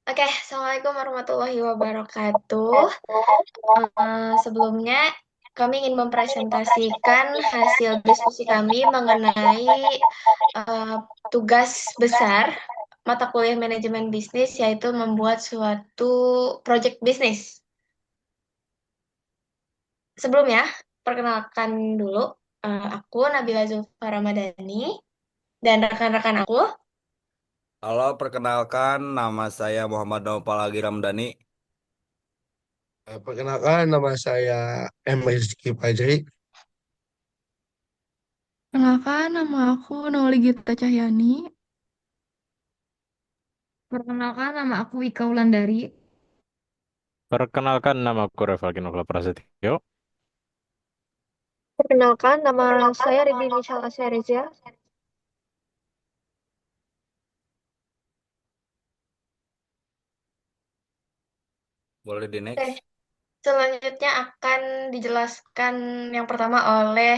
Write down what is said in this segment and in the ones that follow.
Oke, Assalamualaikum warahmatullahi wabarakatuh. Sebelumnya, kami ingin mempresentasikan hasil diskusi kami mengenai eh, tugas besar mata kuliah manajemen bisnis, yaitu membuat suatu project bisnis. Sebelumnya, perkenalkan dulu, aku Nabila Zulfa Ramadhani dan rekan-rekan aku. Halo, perkenalkan nama saya Muhammad Naufal Agi Ramdhani. Perkenalkan nama saya M. Rizky Fajri. Kenalkan, nama aku Nauli Gita Cahyani. Perkenalkan, nama aku Ika Wulandari. Perkenalkan, nama aku Revaldi Nurul Prasetyo. Perkenalkan, nama saya Ridhi Nishal Asyarizia. Boleh di Oke, next. selanjutnya akan dijelaskan yang pertama oleh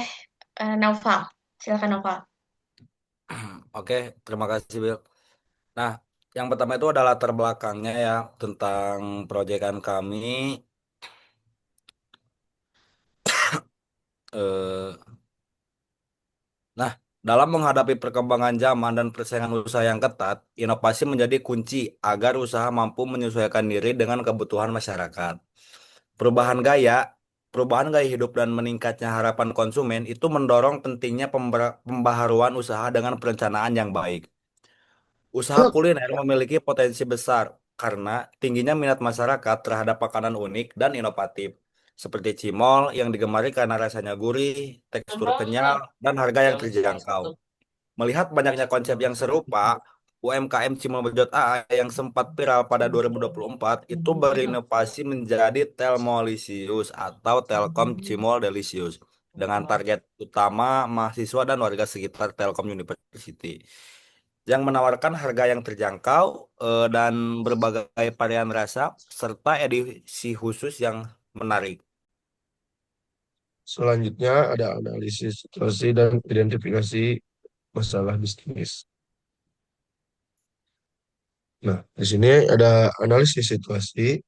Naufal. Silakan Naufal. Oke, terima kasih Bill. Nah, yang pertama itu adalah latar belakangnya ya tentang proyekan kami. Eh, nah, dalam menghadapi perkembangan zaman dan persaingan usaha yang ketat, inovasi menjadi kunci agar usaha mampu menyesuaikan diri dengan kebutuhan masyarakat. Perubahan gaya, perubahan gaya hidup dan meningkatnya harapan konsumen itu mendorong pentingnya pembaharuan usaha dengan perencanaan yang baik. Usaha kuliner memiliki potensi besar karena tingginya minat masyarakat terhadap makanan unik dan inovatif, seperti cimol yang digemari karena rasanya gurih, tekstur kenyal, dan harga yang terjangkau. Melihat banyaknya konsep yang serupa, UMKM Cimol Bejot AA yang sempat viral pada 2024 itu berinovasi menjadi Telmolisius atau Telkom Cimol Delicious dengan target utama mahasiswa dan warga sekitar Telkom University yang menawarkan harga yang terjangkau dan berbagai varian rasa serta edisi khusus yang menarik. Selanjutnya ada analisis situasi dan identifikasi masalah bisnis. Nah, di sini ada analisis situasi.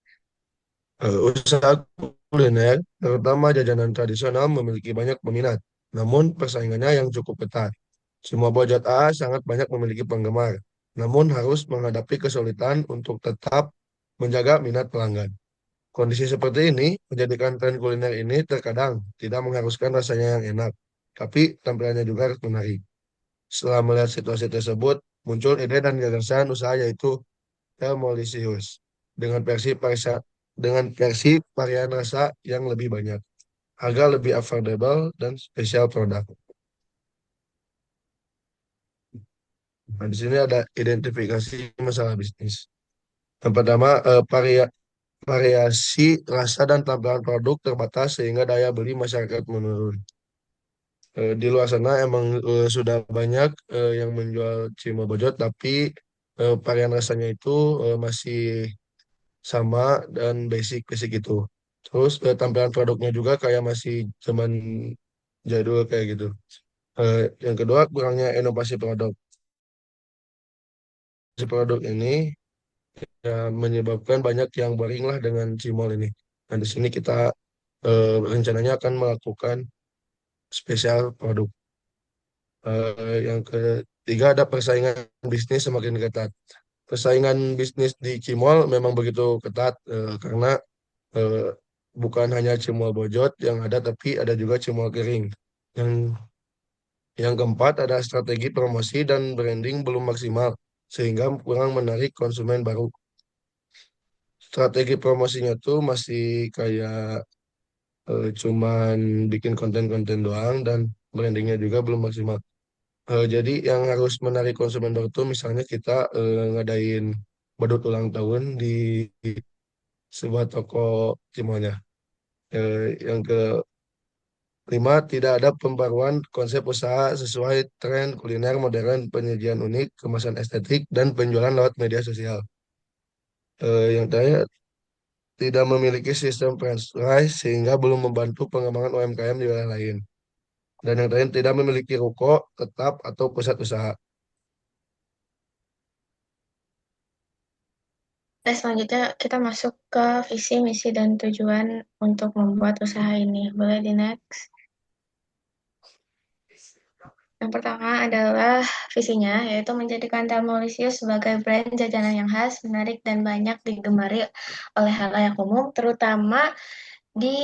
Usaha kuliner, terutama jajanan tradisional, memiliki banyak peminat. Namun, persaingannya yang cukup ketat. Semua Bojot A sangat banyak memiliki penggemar. Namun, harus menghadapi kesulitan untuk tetap menjaga minat pelanggan. Kondisi seperti ini menjadikan tren kuliner ini terkadang tidak mengharuskan rasanya yang enak, tapi tampilannya juga harus menarik. Setelah melihat situasi tersebut, muncul ide dan gagasan usaha yaitu Molisius dengan versi varian rasa yang lebih banyak, harga lebih affordable dan spesial produk. Nah, di sini ada identifikasi masalah bisnis. Yang pertama, variasi rasa dan tampilan produk terbatas sehingga daya beli masyarakat menurun. Di luar sana emang sudah banyak yang menjual cimol bojot, tapi varian rasanya itu masih sama dan basic-basic itu. Terus tampilan produknya juga kayak masih zaman jadul kayak gitu. Yang kedua, kurangnya inovasi produk. Si produk ini ya, menyebabkan banyak yang boring lah dengan cimol ini. Nah, di sini kita rencananya akan melakukan spesial produk. Yang ketiga ada persaingan bisnis semakin ketat. Persaingan bisnis di Cimol memang begitu ketat karena eh, bukan hanya Cimol Bojot yang ada, tapi ada juga Cimol Kering. Yang yang keempat ada strategi promosi dan branding belum maksimal sehingga kurang menarik konsumen baru. Strategi promosinya tuh masih kayak cuman bikin konten-konten doang dan brandingnya juga belum maksimal. Jadi yang harus menarik konsumen baru tuh misalnya kita ngadain badut ulang tahun di sebuah toko Cimolnya. Yang kelima, tidak ada pembaruan konsep usaha sesuai tren kuliner modern, penyajian unik, kemasan estetik, dan penjualan lewat media sosial. Yang terakhir, tidak memiliki sistem franchise sehingga belum membantu pengembangan UMKM di wilayah lain. Dan yang terakhir, tidak memiliki ruko tetap atau pusat usaha. Dan selanjutnya kita masuk ke visi, misi, dan tujuan untuk membuat usaha ini. Boleh di next? Yang pertama adalah visinya, yaitu menjadikan Telmolisius sebagai brand jajanan yang khas, menarik, dan banyak digemari oleh halayak umum, terutama di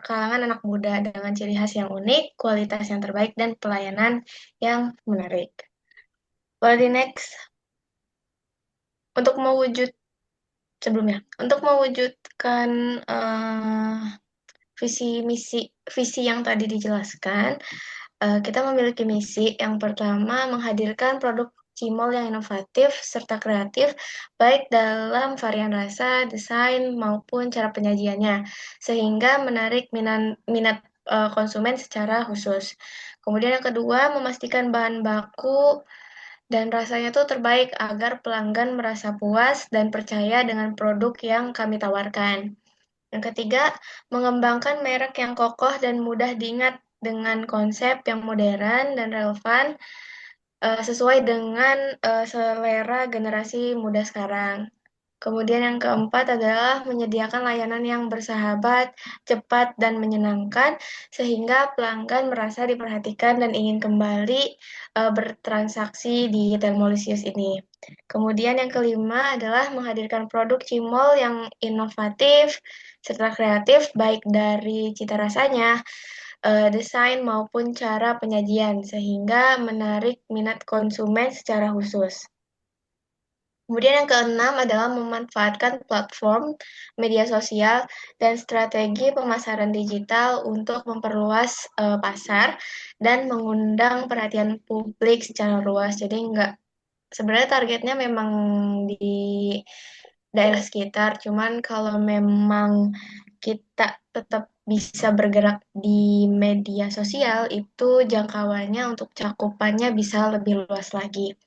kalangan anak muda dengan ciri khas yang unik, kualitas yang terbaik, dan pelayanan yang menarik. Boleh di next? Untuk mewujud sebelumnya, untuk mewujudkan visi yang tadi dijelaskan, kita memiliki misi yang pertama menghadirkan produk cimol yang inovatif serta kreatif, baik dalam varian rasa, desain, maupun cara penyajiannya, sehingga menarik minat konsumen secara khusus. Kemudian yang kedua, memastikan bahan baku dan rasanya tuh terbaik agar pelanggan merasa puas dan percaya dengan produk yang kami tawarkan. Yang ketiga, mengembangkan merek yang kokoh dan mudah diingat dengan konsep yang modern dan relevan sesuai dengan selera generasi muda sekarang. Kemudian yang keempat adalah menyediakan layanan yang bersahabat, cepat, dan menyenangkan sehingga pelanggan merasa diperhatikan dan ingin kembali bertransaksi di Telmolisius ini. Kemudian yang kelima adalah menghadirkan produk cimol yang inovatif serta kreatif baik dari cita rasanya, desain maupun cara penyajian sehingga menarik minat konsumen secara khusus. Kemudian yang keenam adalah memanfaatkan platform media sosial dan strategi pemasaran digital untuk memperluas pasar dan mengundang perhatian publik secara luas. Jadi sebenarnya targetnya memang di daerah sekitar, cuman kalau memang kita tetap bisa bergerak di media sosial, itu jangkauannya untuk cakupannya bisa lebih luas lagi.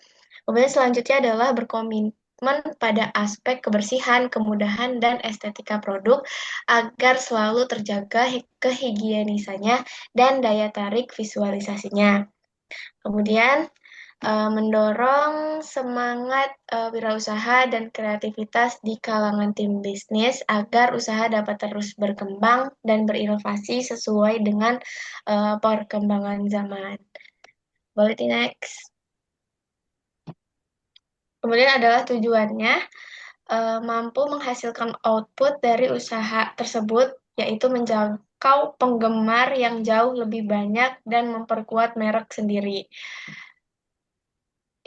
Kemudian selanjutnya adalah berkomitmen pada aspek kebersihan, kemudahan, dan estetika produk agar selalu terjaga kehigienisannya dan daya tarik visualisasinya. Kemudian mendorong semangat wirausaha dan kreativitas di kalangan tim bisnis agar usaha dapat terus berkembang dan berinovasi sesuai dengan perkembangan zaman. Boleh di next. Kemudian adalah tujuannya mampu menghasilkan output dari usaha tersebut, yaitu menjangkau penggemar yang jauh lebih banyak dan memperkuat merek sendiri.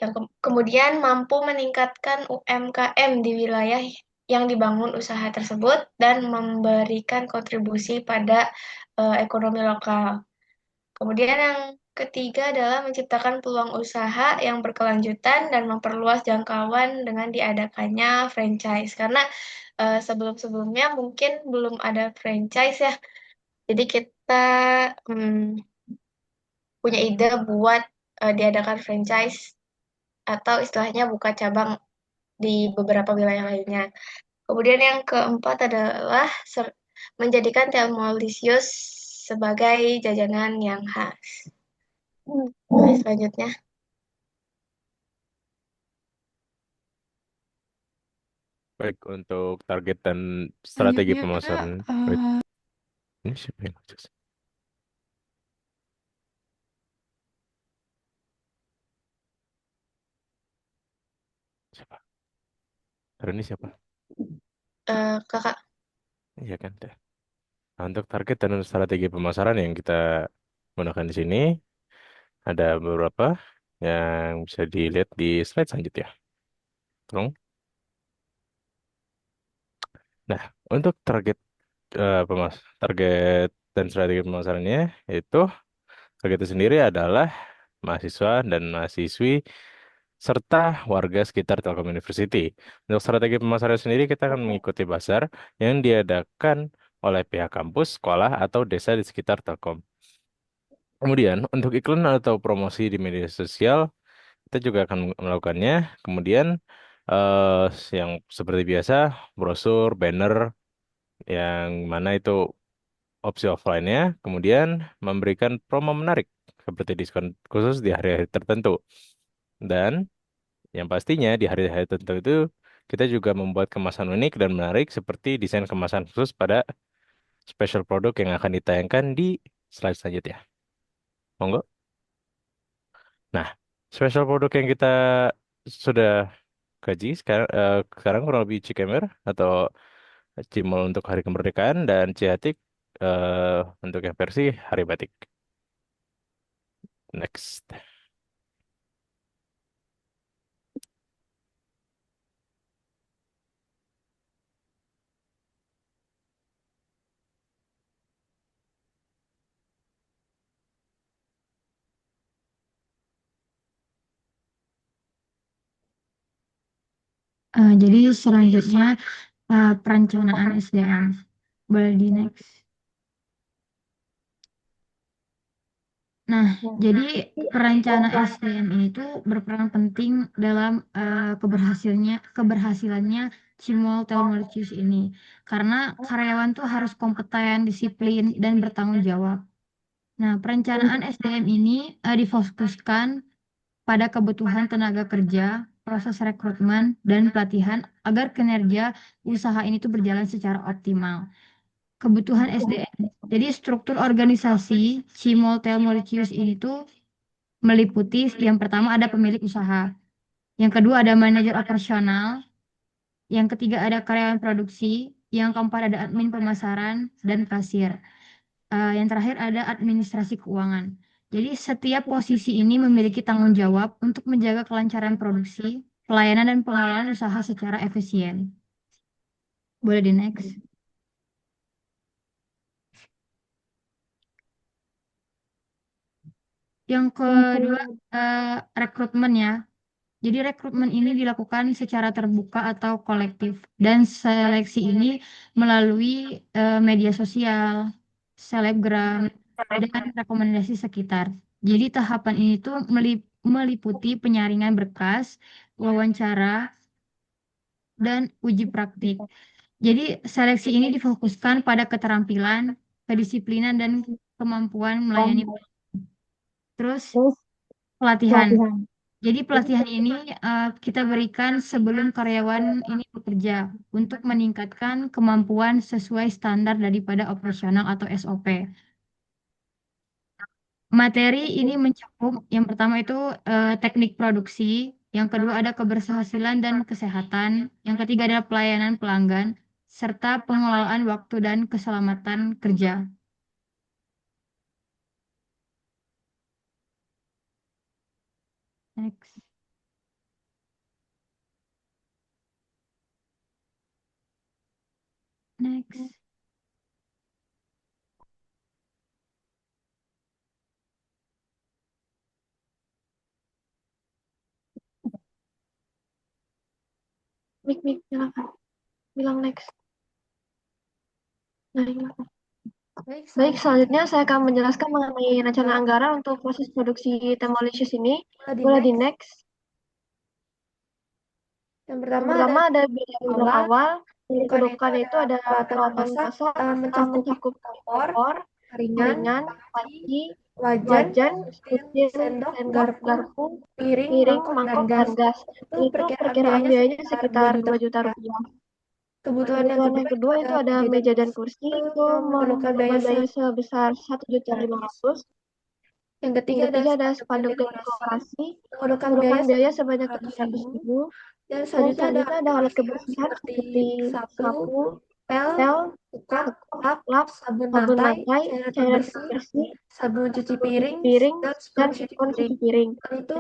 Yang kemudian mampu meningkatkan UMKM di wilayah yang dibangun usaha tersebut dan memberikan kontribusi pada ekonomi lokal. Kemudian yang ketiga adalah menciptakan peluang usaha yang berkelanjutan dan memperluas jangkauan dengan diadakannya franchise. Karena sebelum-sebelumnya mungkin belum ada franchise ya. Jadi kita punya ide buat diadakan franchise atau istilahnya buka cabang di beberapa wilayah lainnya. Kemudian yang keempat adalah menjadikan Telmolisius sebagai jajanan yang khas. Oke, selanjutnya. Baik, untuk target dan strategi Selanjutnya, pemasaran. Wait, ini siapa yang ngecas? Siapa? Hari ini siapa? Kakak. Iya kan, deh. Nah, untuk target dan strategi pemasaran yang kita gunakan di sini ada beberapa yang bisa dilihat di slide selanjutnya. Tolong. Nah, untuk target dan strategi pemasarannya itu target itu sendiri adalah mahasiswa dan mahasiswi serta warga sekitar Telkom University. Untuk strategi pemasaran sendiri kita akan mengikuti pasar yang diadakan oleh pihak kampus, sekolah, atau desa di sekitar Telkom. Kemudian untuk iklan atau promosi di media sosial kita juga akan melakukannya. Kemudian eh, yang seperti biasa brosur, banner yang mana itu opsi offline-nya, kemudian memberikan promo menarik seperti diskon khusus di hari-hari tertentu. Dan yang pastinya di hari-hari tertentu itu kita juga membuat kemasan unik dan menarik seperti desain kemasan khusus pada special produk yang akan ditayangkan di slide selanjutnya. Monggo. Nah, special produk yang kita sudah kaji sekarang kurang lebih Cikemer atau Cimol untuk Hari Kemerdekaan dan Ciatik untuk yang versi Hari Batik. Next. Jadi selanjutnya perencanaan SDM. Boleh di next. Nah, jadi perencanaan SDM ini tuh berperan penting dalam keberhasilannya Cimol Telmercius ini. Karena karyawan tuh harus kompeten, disiplin, dan bertanggung jawab. Nah, perencanaan SDM ini difokuskan pada kebutuhan tenaga kerja, proses rekrutmen, dan pelatihan agar kinerja usaha ini tuh berjalan secara optimal. Kebutuhan SDM. Jadi struktur organisasi Cimol Telmercius ini tuh meliputi yang pertama ada pemilik usaha, yang kedua ada manajer operasional, yang ketiga ada karyawan produksi, yang keempat ada admin pemasaran dan kasir. Yang terakhir ada administrasi keuangan. Jadi setiap posisi ini memiliki tanggung jawab untuk menjaga kelancaran produksi, pelayanan dan pengelolaan usaha secara efisien. Boleh di next. Yang kedua rekrutmen ya. Jadi rekrutmen ini dilakukan secara terbuka atau kolektif dan seleksi ini melalui media sosial, selebgram, dan rekomendasi sekitar. Jadi tahapan ini tuh meliputi penyaringan berkas, wawancara, dan uji praktik. Jadi seleksi ini difokuskan pada keterampilan, kedisiplinan, dan kemampuan melayani. Terus pelatihan. Jadi pelatihan ini kita berikan sebelum karyawan ini bekerja untuk meningkatkan kemampuan sesuai standar daripada operasional atau SOP. Materi ini mencakup yang pertama itu teknik produksi, yang kedua ada keberhasilan dan kesehatan, yang ketiga adalah pelayanan pelanggan, serta pengelolaan waktu dan keselamatan kerja. Next. Next. Mik, silakan. Bilang next. Nah, ini. Baik, selanjutnya saya akan menjelaskan mengenai rencana anggaran untuk proses produksi Temolicious ini. Boleh di next. Yang pertama ada biaya modal awal. Yang kedua itu ada peralatan masak, mencakup kompor, ringan, panci, wajan, kucing, sendok, garpu, piring, mangkok, dan gas. Itu perkiraan biayanya sekitar 2 juta rupiah. Kebutuhan yang kedua itu ada meja dan kursi, itu memerlukan biaya sebesar 1.500.000. Yang ketiga ada spanduk dan dekorasi, memerlukan biaya sebanyak 700.000. Dan selanjutnya ada alat kebersihan seperti sapu, pel, lap, sabun lantai, cairan bersih, sabun cuci piring, dan spons cuci piring. Itu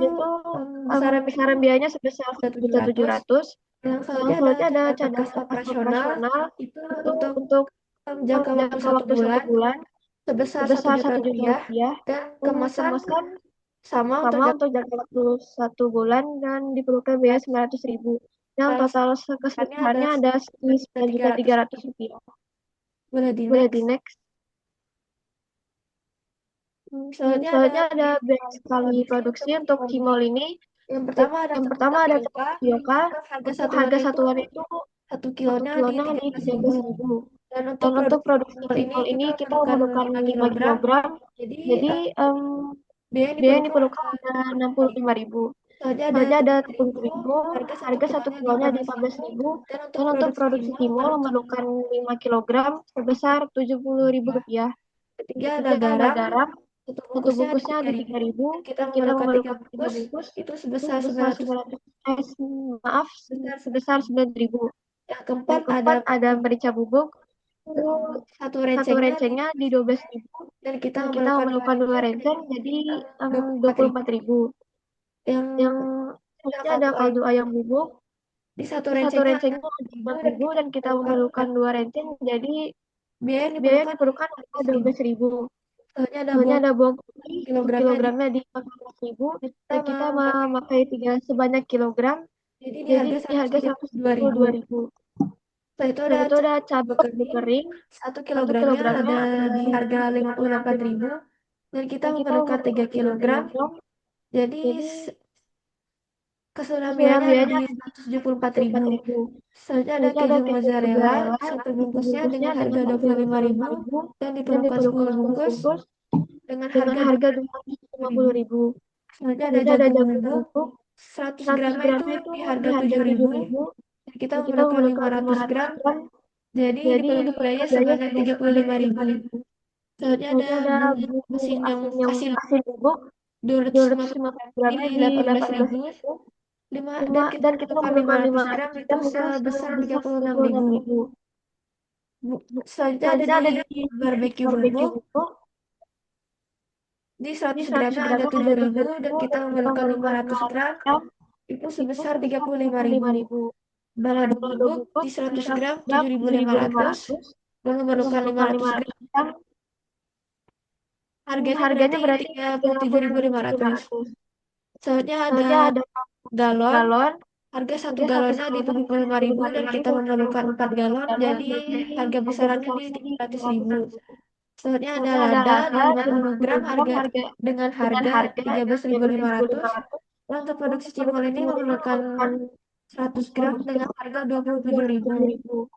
besaran biayanya sebesar 1.700.000. Yang selanjutnya ada cadangan operasional, itu untuk jangka waktu 1 bulan, sebesar 1 juta rupiah, dan kemasan sama untuk jangka waktu 1 bulan, dan diperlukan biaya 900.000. Yang total keseluruhannya ada 9.300.000 rupiah. Boleh di next. Selanjutnya ada biaya sekali produksi untuk Cimol ini. Yang pertama ada tapioka. Untuk harga satuan itu 1 kilonya hanya 13.000. Dan untuk produksi Cimol ini kita memerlukan 5 kilogram. Jadi biaya yang diperlukan ada 65.000. Soalnya ada tepung tepung terigu, terigu, harga harga 1 1 kilonya di kilonya di 14.000. 14.000. Dan untuk Dan untuk produksi produksi timol timol memerlukan memerlukan 5 kilogram sebesar Rp70.000. ketiga ada Ketiga ada garam, garam, satu satu bungkusnya di bungkusnya tiga di ribu 3.000. Dan kita Dan kita memerlukan tiga memerlukan 3 bungkus, bungkus itu itu sebesar sebesar 900, 900, maaf, sebesar sebesar 9.000. 9.000. Yang Yang keempat ada keempat ada merica bubuk, itu satu satu rencengnya di rencengnya di 12.000. dan kita Dan kita memerlukan dua memerlukan 2 renceng renceng jadi dua puluh 24.000. Yang Yang ada selanjutnya ada kaldu ayam kaldu ayam bubuk, di satu di satu rencengnya ada rencengnya ada 4.000 dan 4.000 kita dan kita memerlukan 2 renceng jadi biaya yang biaya yang diperlukan diperlukan adalah 12.000. 12.000. Soalnya ada Soalnya bawang ada bawang putih 1 kilogramnya di kilogramnya di 14.000 kita dan kita memakai memakai sebanyak kilogram jadi di jadi harga di harga 132.000. 132.000. Setelah itu ada Setelah itu ada cabai cabai kering kering, 1 1 kilogramnya kilogramnya ada ada di harga di harga 54.000 dan kita dan kita memerlukan 3 memerlukan 3 kilogram. kilogram. Jadi Jadi keseluruhan keseluruhan biayanya ada di biayanya 174.000. 4.000. Selanjutnya ada Selanjutnya ada keju keju mozzarella mozzarella, satu satu bungkusnya bungkusnya dengan harga dengan harga 25.000 25.000 dan dan diperlukan diperlukan 10 10 bungkus bungkus dengan dengan harga harga 250.000. 250.000. Selanjutnya ada Selanjutnya ada jagung jagung bubuk bubuk, 100 100 gramnya itu gramnya itu di di harga harga 7.000 7.000 dan kita dan kita memerlukan memerlukan 500 500 gram. gram. Jadi Jadi diperlukan biaya diperlukan biaya sebanyak sebanyak 35.000. 35.000. Selanjutnya ada Selanjutnya ada bumbu bumbu asin yang asin yang asin asin bubuk 250 250 ini gramnya di di 18.000. 18.000. Dan kita Dan kita memerlukan memerlukan 500 gram 500 itu gram itu sebesar sebesar 36.000. 36.000. Selanjutnya ada Selanjutnya di ada di barbeque barbecue bubuk bubuk di di 100 100 gramnya ada gramnya ada 7.000 dan 7.000 kita dan kita memerlukan memerlukan 500 500 gram gram itu itu sebesar sebesar 35.000. 35.000. Balado Balado bubuk bubuk di di 100 100 gram gram 7.500 7.500 dan dan memerlukan memerlukan 500 gram. 500 gram. Harganya Harganya berarti berarti 37.500. 37.500. Selanjutnya ada Selanjutnya ada galon. galon, Harga satu harga satu galonnya di galon 75.000 dan kita 75.000 memerlukan 4 galon galon jadi jadi harga harga besarannya di besarnya di 300.000. 300.000. Selanjutnya ada Selanjutnya ada lada di lada di 50 gram 50 gram harga harga dengan dengan harga harga 13.500. 13.500. Dan untuk produksi Untuk cimol produksi ini timur ini memerlukan memerlukan 100 gram 100 dengan gram harga harga 27.000. 27.000.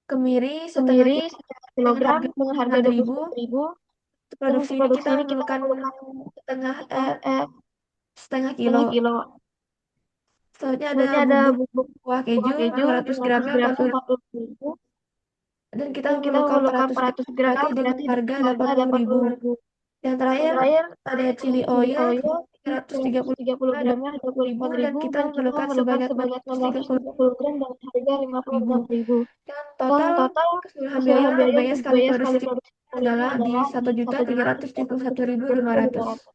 Kemiri setengah Kemiri kilo setengah dengan kilogram harga dengan harga 4.000. 24.000. Untuk Dan produksi untuk ini produksi kita ini kita memerlukan memerlukan setengah eh, eh, setengah kilo. setengah kilo. Selanjutnya ada Selanjutnya ada bubuk bubuk kuah kuah keju keju 200 200 gramnya gramnya 40 40.000. dan kita Dan kita memerlukan memerlukan 400 gram 400 gram berarti dengan berarti harga dengan harga 80.000. 80.000. Yang Yang terakhir terakhir ada chili chili oil oil 330 330 gramnya gramnya 24.000 dan 24.000 kita dan kita memerlukan memerlukan sebanyak sebanyak 630.000. 630 gram dengan harga 56.000. Dan Dan total total keseluruhan biaya keseluruhan untuk biaya biaya untuk sekali biaya produksi sekali cimol produksi ini adalah di adalah di 1.371.500. 1.371.500.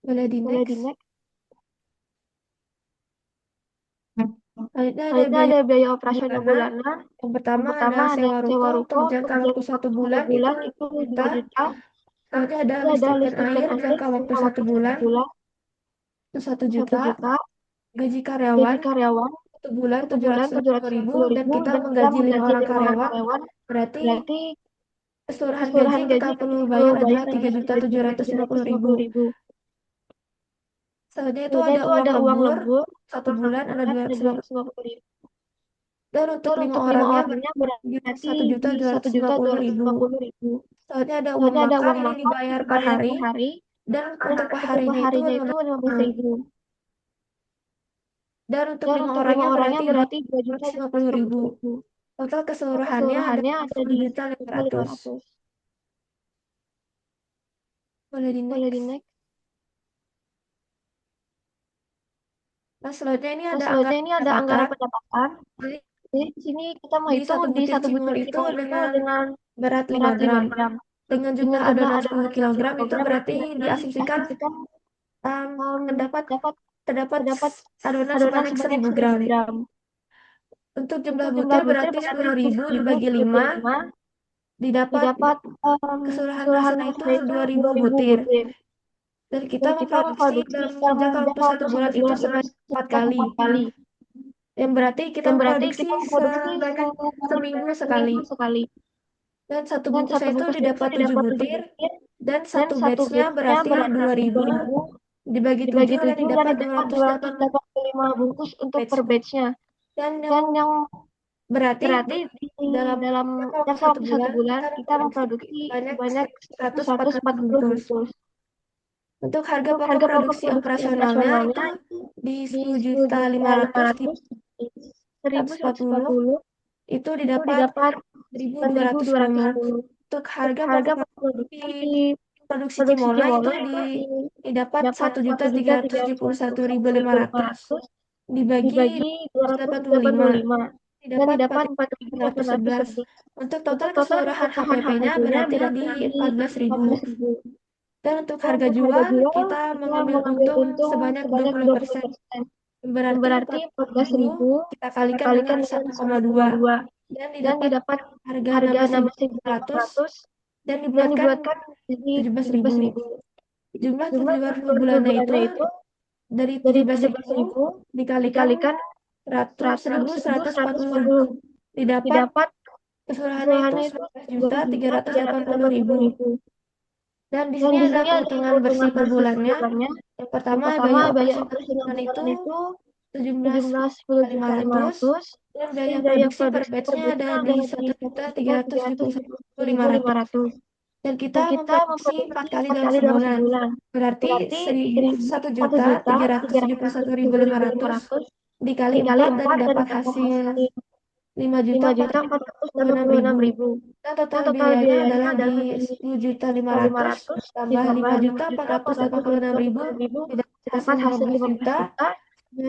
Boleh di Boleh di next. next. Selanjutnya ada Selanjutnya biaya ada biaya operasional bulanan. bulanan. Yang Yang pertama ada pertama ada sewa ruko sewa untuk ruko jangka untuk waktu jangka 1 waktu 1 bulan itu bulan itu 2 2 juta. juta. Selanjutnya ada Selanjutnya ada listrik dan listrik air dan air jangka waktu jangka 1 waktu 1 bulan bulan itu 1 1 juta. juta. Gaji Gaji karyawan karyawan 1 bulan 750.000 750.000 dan kita dan kita menggaji 5 menggaji orang 5 orang karyawan. karyawan Berarti berarti keseluruhan gaji keseluruhan yang kita gaji yang perlu kita perlu bayar bayar adalah adalah 3.750.000. 3.750.000. Selanjutnya itu Selanjutnya ada itu uang ada uang lembur lembur 1 bulan ada ada 250.000. 250.000. Dan untuk Dan 5 untuk 5 orangnya orangnya berarti berarti di 1.250.000. 1.250.000. Selanjutnya ada uang Selanjutnya ada makan uang ini makan dibayar per dibayar hari per hari dan dan untuk per untuk harinya itu perharinya itu 15.000. 15.000. Dan untuk Dan 5 untuk 5 orangnya orangnya berarti berarti 250.000. 2.250.000. Total Total keseluruhannya ada keseluruhannya ada di 10.500.000. 10.500. Boleh di Boleh di next. next. Nah, selanjutnya ini Nah, ada selanjutnya anggaran ini ada pendapatan. anggaran pendapatan. Jadi Jadi di sini kita di menghitung satu di butir satu cimol butir itu cimol itu dengan dengan berat 5 berat 5 gram. gram. Dengan jumlah Dengan jumlah adonan 10 adonan 10 kilogram itu kilogram itu berarti berarti diasumsikan diasumsikan terdapat dapat terdapat terdapat adonan adonan sebanyak sebanyak 1.000 1.000 gram. gram. Untuk jumlah Untuk jumlah butir butir berarti berarti 10.000 10.000 dibagi dibagi 5 5 didapat didapat keseluruhan keseluruhan hasilnya itu hasilnya itu 2.000 2.000 butir. butir. Dan kita Dan kita memproduksi memproduksi dalam dalam jangka waktu jangka 1 waktu 1 bulan itu bulan itu sebanyak 4 sebanyak kali. 4 kali. Yang berarti kita Yang berarti memproduksi kita memproduksi seminggu sekali. seminggu sekali. Dan satu Dan bungkusnya satu itu bungkusnya itu didapat 7 didapat 7 butir. butir. Dan Dan satu satu batchnya batchnya berarti berarti 2.000 2.000 dibagi 7 dibagi dan 7 dan didapat didapat 285 285 bungkus untuk batch. per batchnya. Dan Dan yang yang berarti berarti di dalam dalam jangka jangka waktu waktu 1 bulan bulan kita kita memproduksi memproduksi sebanyak sebanyak 140 140 bungkus. bungkus. Untuk harga Untuk pokok harga pokok produksi produksi operasionalnya operasionalnya itu di di 10.500.000 di 10.500.000 di 140 1140 itu itu didapat didapat 1.205. 11.205. Untuk Untuk harga harga pokok pokok produksi produksi di produksi produksi Cimola itu Cimola itu didapat didapat satu juta satu tiga juta ratus tiga tujuh puluh ratus satu tujuh ribu puluh lima satu ribu ratus lima ratus dibagi dibagi 285 285 dan didapat didapat 4.811. 4.811. Untuk Untuk total total keseluruhan keseluruhan HPP-nya HPP-nya berarti di berarti di 14.000. 14.000. Dan untuk Dan harga untuk harga jual jual kita kita mengambil mengambil untung untung sebanyak sebanyak 20%. 20%. Yang Berarti berarti 14.000 14.000 kita kita kalikan dengan kalikan dengan 1,2 1,2 dan dan didapat didapat harga harga 16.500 16.500 dan dan dibulatkan dibuatkan jadi 17.000. 17.000. Jumlah Jumlah 17.000 per bulannya itu bulannya itu dari dari 17.000 17.000 dikalikan dikalikan 100.140 100.140 didapat didapat keseluruhannya itu keseluruhannya itu 11.380.000. 11.380.000. Dan di Dan sini di ada sini ada keuntungan bersih keuntungan per bersih per bulannya. bulannya. Yang Yang pertama pertama biaya biaya operasi per operasional bulan itu bulanan itu 17.500 17.500 dan dan biaya biaya produksi per produksi per batchnya ada batchnya di ada di 1.371.500 1.371.500. dan kita Dan kita memproduksi 4 memproduksi kali 4 dalam kali dalam sebulan. sebulan. Berarti Berarti 1.371.500 1.371.500 dikali dikali 4 dan 4 dan dapat dapat hasil hasil 5.486.000. 5.486.000. Dan Dan total total biayanya biayanya adalah di adalah di 10.500.000 10.500 tambah ditambah 5.486.000 5.486.000 didapat hasil dapat hasil 15 15 juta juta dan dan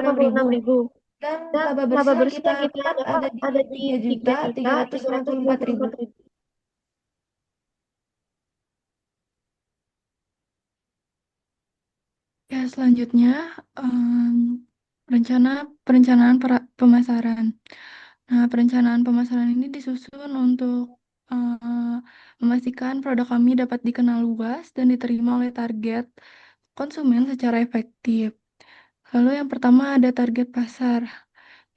586.000. 186.000. Dan Dan laba bersih laba yang bersih kita yang kita dapat dapat ada di ada di 3.364.000. 3.364.000. Ya, selanjutnya rencana perencanaan pemasaran. Nah, perencanaan pemasaran ini disusun untuk memastikan produk kami dapat dikenal luas dan diterima oleh target konsumen secara efektif. Lalu yang pertama ada target pasar,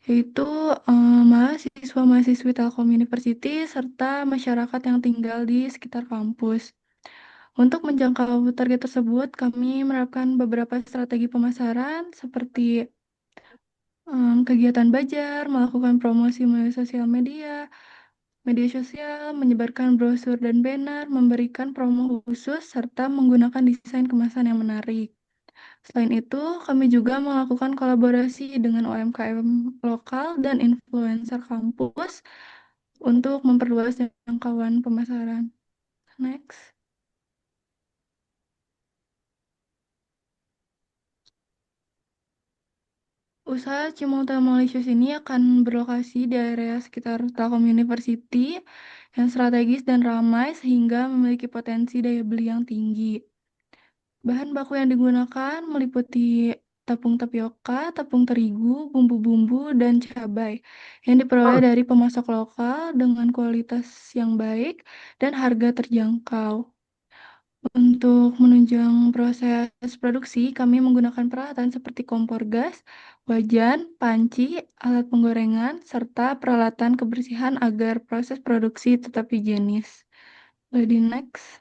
yaitu mahasiswa-mahasiswi Telkom University serta masyarakat yang tinggal di sekitar kampus. Untuk menjangkau target tersebut, kami menerapkan beberapa strategi pemasaran seperti kegiatan bajar, melakukan promosi melalui sosial media sosial, menyebarkan brosur dan banner, memberikan promo khusus, serta menggunakan desain kemasan yang menarik. Selain itu, kami juga melakukan kolaborasi dengan UMKM lokal dan influencer kampus untuk memperluas jangkauan pemasaran. Next. Usaha Cimol Malicious ini akan berlokasi di area sekitar Telkom University yang strategis dan ramai sehingga memiliki potensi daya beli yang tinggi. Bahan baku yang digunakan meliputi tepung tapioka, tepung terigu, bumbu-bumbu, dan cabai yang diperoleh dari pemasok lokal dengan kualitas yang baik dan harga terjangkau. Untuk menunjang proses produksi, kami menggunakan peralatan seperti kompor gas, wajan, panci, alat penggorengan, serta peralatan kebersihan agar proses produksi tetap higienis. Jadi next.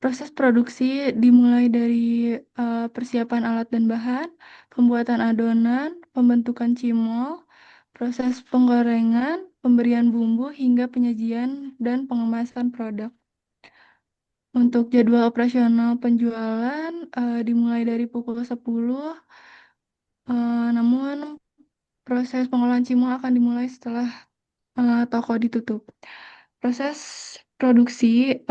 Proses produksi dimulai dari persiapan alat dan bahan, pembuatan adonan, pembentukan cimol, proses penggorengan, pemberian bumbu, hingga penyajian dan pengemasan produk. Untuk jadwal operasional penjualan dimulai dari pukul 10, namun proses pengolahan cimol akan dimulai setelah toko ditutup. Proses produksi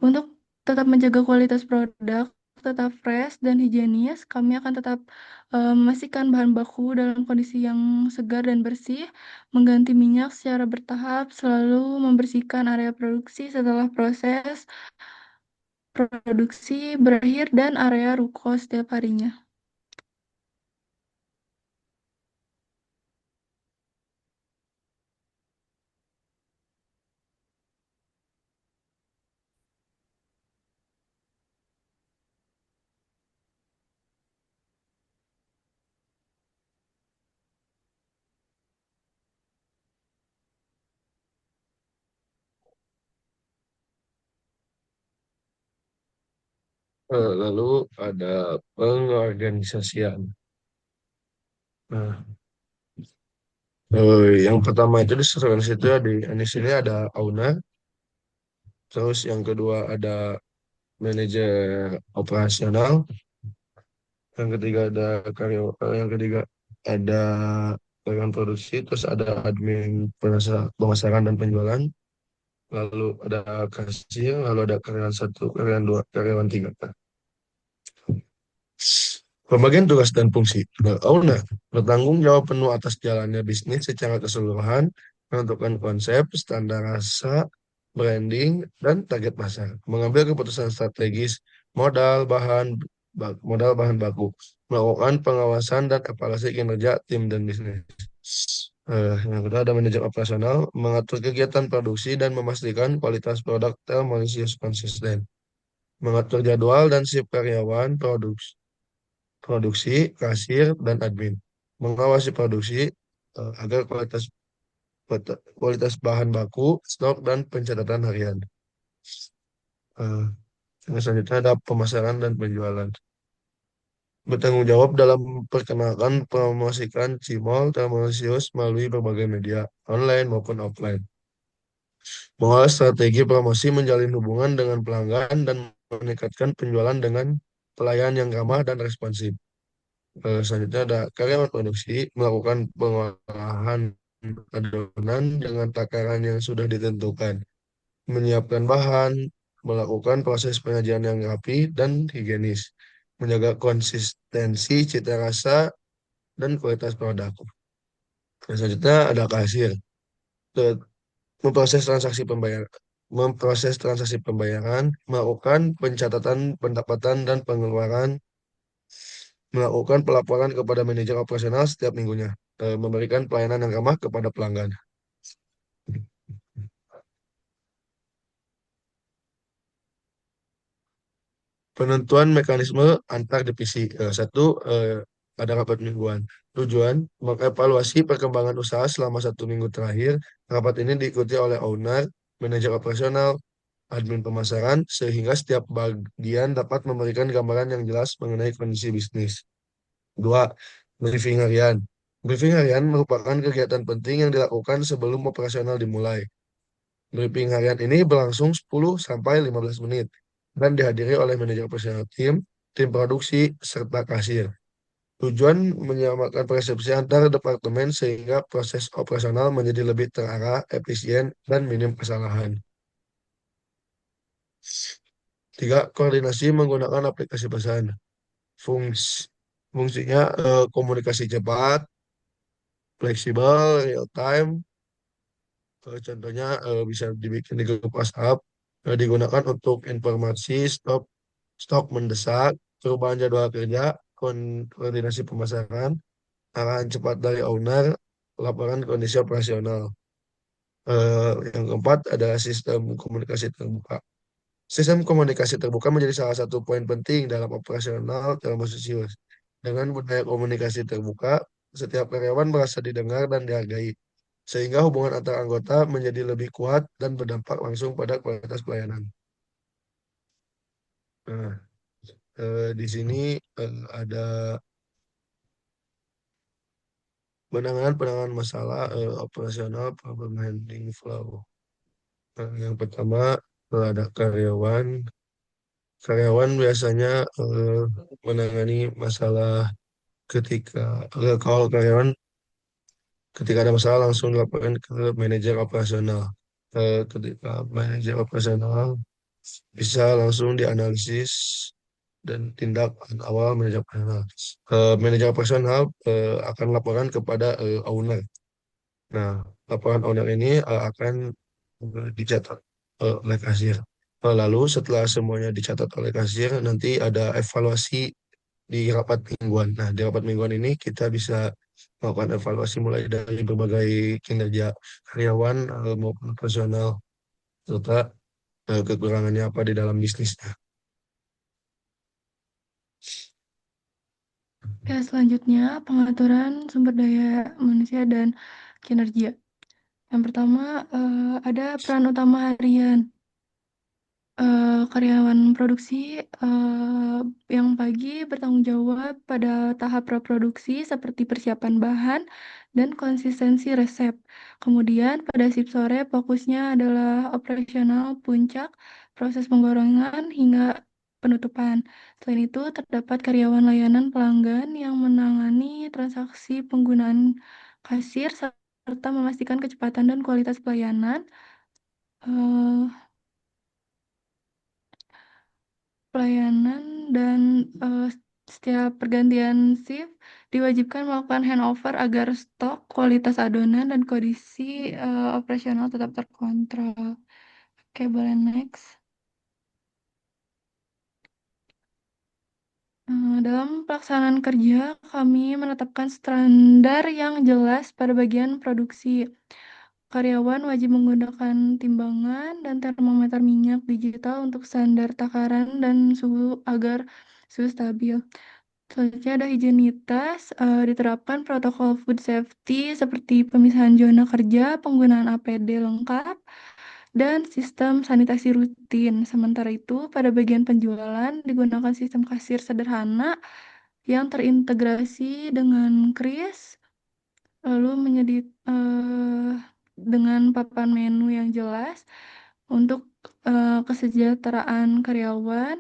untuk tetap menjaga kualitas produk tetap fresh dan higienis, kami akan tetap memastikan bahan baku dalam kondisi yang segar dan bersih, mengganti minyak secara bertahap, selalu membersihkan area produksi setelah proses produksi berakhir dan area ruko setiap harinya. Lalu ada pengorganisasian. Nah, yang pertama itu di surveillance itu ya di sini ada Auna. Terus yang kedua ada manajer operasional, yang ketiga ada karyawan produksi, terus ada admin pemasaran dan penjualan, lalu ada kasir, lalu ada karyawan satu, karyawan dua, karyawan tiga. Pembagian tugas dan fungsi. Owner bertanggung jawab penuh atas jalannya bisnis secara keseluruhan, menentukan konsep, standar rasa, branding, dan target pasar. Mengambil keputusan strategis, modal bahan baku, melakukan pengawasan dan evaluasi kinerja tim dan bisnis. Yang kedua ada manajer operasional, mengatur kegiatan produksi dan memastikan kualitas produk konsisten. Mengatur jadwal dan shift karyawan, produksi, kasir, dan admin. Mengawasi produksi agar kualitas bahan baku, stok, dan pencatatan harian. Eh, yang selanjutnya ada pemasaran dan penjualan. Bertanggung jawab dalam perkenalkan promosikan Cimol Telmosius melalui berbagai media, online maupun offline. Mengolah strategi promosi, menjalin hubungan dengan pelanggan, dan meningkatkan penjualan dengan pelayanan yang ramah dan responsif. Selanjutnya ada karyawan produksi melakukan pengolahan adonan dengan takaran yang sudah ditentukan, menyiapkan bahan, melakukan proses penyajian yang rapi dan higienis, menjaga konsistensi cita rasa dan kualitas produk. Selanjutnya ada kasir, Ke- memproses transaksi pembayaran, melakukan pencatatan pendapatan dan pengeluaran, melakukan pelaporan kepada manajer operasional setiap minggunya, memberikan pelayanan yang ramah kepada pelanggan. Penentuan mekanisme antar divisi. Satu, ada rapat mingguan. Tujuan, mengevaluasi perkembangan usaha selama 1 minggu terakhir. Rapat ini diikuti oleh owner, manajer operasional, admin pemasaran, sehingga setiap bagian dapat memberikan gambaran yang jelas mengenai kondisi bisnis. Dua, briefing harian. Briefing harian merupakan kegiatan penting yang dilakukan sebelum operasional dimulai. Briefing harian ini berlangsung 10 sampai 15 menit dan dihadiri oleh manajer operasional tim produksi, serta kasir. Tujuan menyamakan persepsi antar departemen sehingga proses operasional menjadi lebih terarah, efisien, dan minim kesalahan. Tiga, koordinasi menggunakan aplikasi pesan. Fungsi, fungsinya komunikasi cepat, fleksibel, real time. Contohnya bisa dibikin di grup WhatsApp, digunakan untuk informasi stok mendesak, perubahan jadwal kerja, koordinasi pemasaran, arahan cepat dari owner, laporan kondisi operasional. Yang keempat ada sistem komunikasi terbuka. Sistem komunikasi terbuka menjadi salah satu poin penting dalam operasional Telkomsel. Dengan budaya komunikasi terbuka, setiap karyawan merasa didengar dan dihargai, sehingga hubungan antar anggota menjadi lebih kuat dan berdampak langsung pada kualitas pelayanan. Nah, di sini ada penanganan masalah operasional problem handling flow. Yang pertama ada karyawan. Karyawan biasanya menangani masalah ketika kalau karyawan ketika ada masalah langsung dilaporkan ke manajer operasional. Ketika manajer operasional bisa langsung dianalisis dan tindakan awal manajer operasional. Manajer operasional akan laporan kepada owner. Nah, laporan owner ini akan dicatat oleh kasir. Lalu setelah semuanya dicatat oleh kasir, nanti ada evaluasi di rapat mingguan. Nah, di rapat mingguan ini kita bisa melakukan evaluasi mulai dari berbagai kinerja karyawan maupun personal, serta kekurangannya apa di dalam bisnisnya. Ya, selanjutnya pengaturan sumber daya manusia dan kinerja. Yang pertama, ada peran utama harian. karyawan produksi yang pagi bertanggung jawab pada tahap praproduksi seperti persiapan bahan dan konsistensi resep. Kemudian pada shift sore fokusnya adalah operasional puncak, proses penggorengan hingga penutupan. Selain itu, terdapat karyawan layanan pelanggan yang menangani transaksi penggunaan kasir serta memastikan kecepatan dan kualitas pelayanan. Eh, pelayanan dan setiap pergantian shift diwajibkan melakukan handover agar stok, kualitas adonan, dan kondisi operasional tetap terkontrol. Oke, boleh next. Dalam pelaksanaan kerja, kami menetapkan standar yang jelas pada bagian produksi. Karyawan wajib menggunakan timbangan dan termometer minyak digital untuk standar takaran dan suhu agar suhu stabil. Selanjutnya ada higienitas, diterapkan protokol food safety seperti pemisahan zona kerja, penggunaan APD lengkap, dan sistem sanitasi rutin. Sementara itu, pada bagian penjualan digunakan sistem kasir sederhana yang terintegrasi dengan kris, lalu dengan papan menu yang jelas untuk kesejahteraan karyawan.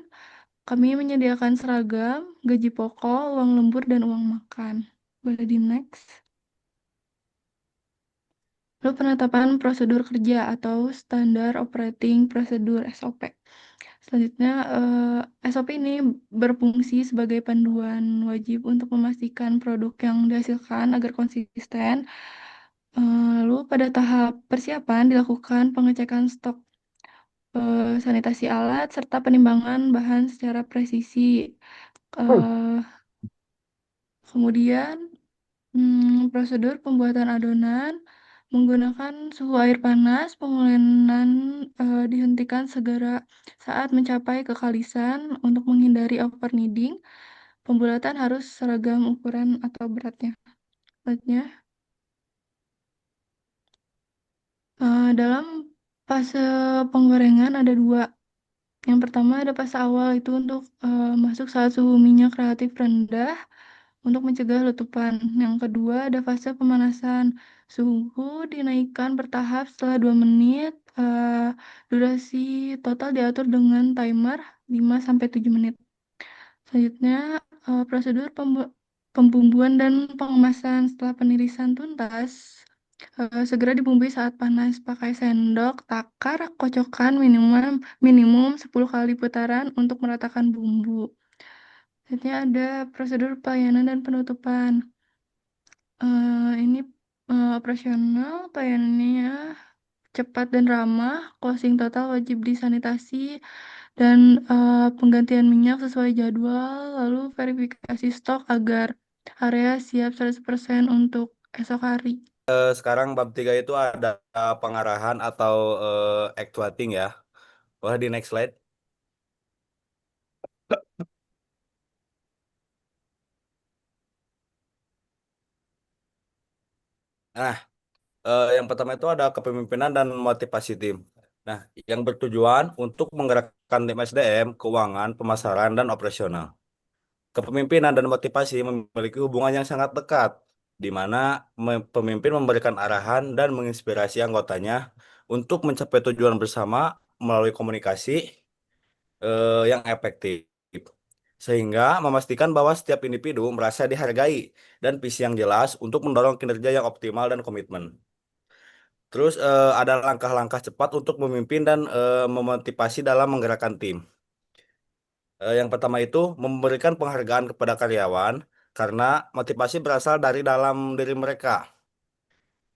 Kami menyediakan seragam, gaji pokok, uang lembur, dan uang makan. Boleh di next. Lalu penetapan prosedur kerja atau standar operating procedure SOP. Selanjutnya, SOP ini berfungsi sebagai panduan wajib untuk memastikan produk yang dihasilkan agar konsisten. Lalu pada tahap persiapan dilakukan pengecekan stok, sanitasi alat, serta penimbangan bahan secara presisi. Kemudian prosedur pembuatan adonan menggunakan suhu air panas, pengulenan dihentikan segera saat mencapai kekalisan untuk menghindari over kneading. Pembulatan harus seragam ukuran atau beratnya. Selanjutnya, dalam fase penggorengan ada dua. Yang pertama ada fase awal, itu untuk masuk saat suhu minyak relatif rendah untuk mencegah letupan. Yang kedua ada fase pemanasan. Suhu dinaikkan bertahap setelah 2 menit. Durasi total diatur dengan timer 5-7 menit. Selanjutnya prosedur pembumbuan dan pengemasan. Setelah penirisan tuntas, segera dibumbui saat panas. Pakai sendok takar, kocokkan minimum 10 kali putaran untuk meratakan bumbu. Selanjutnya ada prosedur pelayanan dan penutupan. Ini operasional, pelayanannya cepat dan ramah, closing total wajib disanitasi, dan penggantian minyak sesuai jadwal, lalu verifikasi stok agar area siap 100% untuk esok hari. Sekarang bab 3 itu ada pengarahan atau actuating ya. Boleh di next slide. Nah, yang pertama itu ada kepemimpinan dan motivasi tim. Nah, yang bertujuan untuk menggerakkan tim SDM, keuangan, pemasaran, dan operasional. Kepemimpinan dan motivasi memiliki hubungan yang sangat dekat, di mana pemimpin memberikan arahan dan menginspirasi anggotanya untuk mencapai tujuan bersama melalui komunikasi yang efektif, sehingga memastikan bahwa setiap individu merasa dihargai dan visi yang jelas untuk mendorong kinerja yang optimal dan komitmen. Terus ada langkah-langkah cepat untuk memimpin dan memotivasi dalam menggerakkan tim. Yang pertama itu memberikan penghargaan kepada karyawan karena motivasi berasal dari dalam diri mereka.